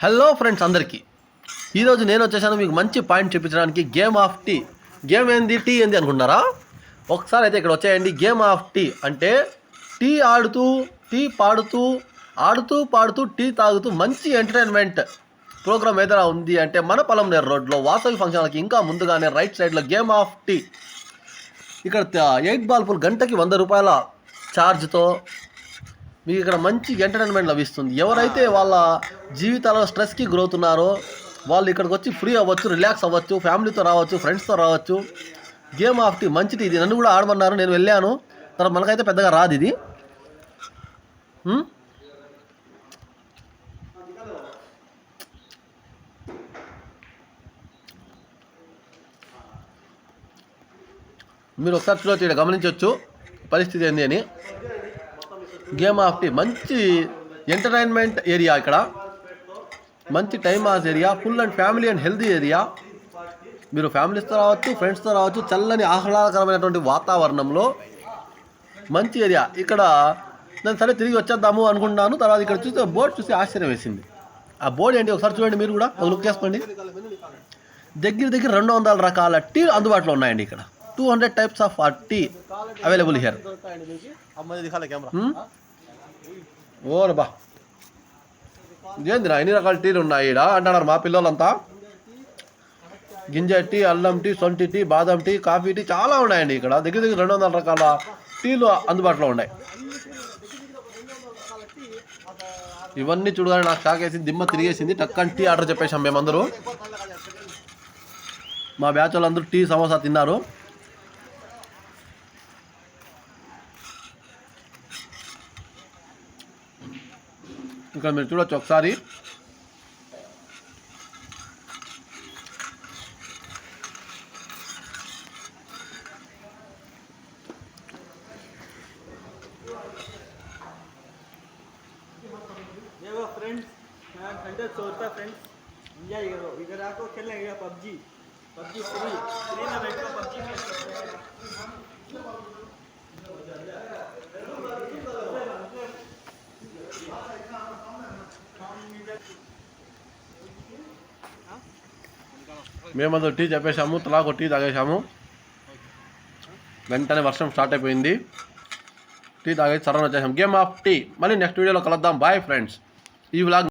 Hello friends అందరికీ ఈరోజు నేను వచ్చేసాను మీకు మంచి పాయింట్ చూపించడానికి. Game of tea. గేమ్ ఏంది, టీ ఏంది అనుకుంటున్నారా? ఒకసారి అయితే ఇక్కడ వచ్చేయండి. గేమ్ ఆఫ్ టీ అంటే టీ ఆడుతూ, టీ పాడుతూ, ఆడుతూ పాడుతూ, టీ తాగుతూ మంచి ఎంటర్టైన్మెంట్ ప్రోగ్రామ్ ఏదైనా ఉంది అంటే మన పొలంనేరు రోడ్లో వాసవి ఫంక్షన్లకి ఇంకా ముందుగానే రైట్ సైడ్లో గేమ్ ఆఫ్ టీ. ఇక్కడ 8 బల్బులు గంటకి 100 రూపాయల ఛార్జ్తో మీకు ఇక్కడ మంచి ఎంటర్టైన్మెంట్ లభిస్తుంది. ఎవరైతే వాళ్ళ జీవితాల్లో స్ట్రెస్కి గురవుతున్నారో వాళ్ళు ఇక్కడికి వచ్చి ఫ్రీ అవ్వచ్చు, రిలాక్స్ అవ్వచ్చు, ఫ్యామిలీతో రావచ్చు, ఫ్రెండ్స్తో రావచ్చు. గేమ్ ఆఫ్ టీ మంచిది. ఇది నన్ను కూడా ఆడమన్నారు, నేను వెళ్ళాను. తర్వాత మనకైతే పెద్దగా రాదు ఇది. మీరు ఒకసారి చూడవచ్చు, ఇక్కడ గమనించవచ్చు పరిస్థితి ఏంది అని. గేమ్ ఆఫ్ టీ మంచి ఎంటర్టైన్మెంట్ ఏరియా, ఇక్కడ మంచి time pass area, full and family and healthy area. మీరు ఫ్యామిలీస్తో రావచ్చు, ఫ్రెండ్స్తో రావచ్చు. చల్లని ఆహ్లాదకరమైనటువంటి వాతావరణంలో మంచి ఏరియా. ఇక్కడ నేను సరే తిరిగి వచ్చేద్దాము అనుకుంటున్నాను. తర్వాత ఇక్కడ చూస్తే బోర్డు చూసి ఆశ్చర్యం వేసింది. ఆ బోర్డు ఏంటి ఒకసారి చూడండి, మీరు కూడా ఒక లుక్ చేసుకోండి. దగ్గర 200 రకాల టీ అందుబాటులో ఉన్నాయండి. ఇక్కడ 200 types of tea available here. ఓర్ బా, ఇదేందిరా ఎన్ని రకాల టీలు ఉన్నాయి ఇక్కడ అంటున్నారు మా పిల్లలంతా. గింజ టీ, అల్లం టీ, సొంటి టీ, బాదం టీ, కాఫీ టీ చాలా ఉన్నాయండి. ఇక్కడ దగ్గర 200 రకాల టీలు అందుబాటులో ఉన్నాయి. ఇవన్నీ చూడగానే నాకు షాక్ వేసింది, దిమ్మ తిరిగేసింది. టక్కని టీ ఆర్డర్ చెప్పేసాం మేమందరూ. మా బ్యాచ్ వాళ్ళందరూ టీ సమోసా తిన్నారు. ఇక్కడ మీరు చూడొచ్చు ఒకసారి. देखो फ्रेंड्स, यहाँ घंटे सोचता फ्रेंड्स एंजॉय करो. इधर आको खेलेंगे पबजी फ्री में बैठो पबजी खेल सकते हैं. మేమందరూ టీ చెప్పేసాము, తలాకు టీ తాగేసాము. వెంటనే వర్షం స్టార్ట్ అయిపోయింది. టీ తాగేసి సరౌండ్ వచ్చేసాం. Game of tea. మళ్ళీ నెక్స్ట్ వీడియోలో కలుద్దాం. Bye friends. ఈ వ్లాగ్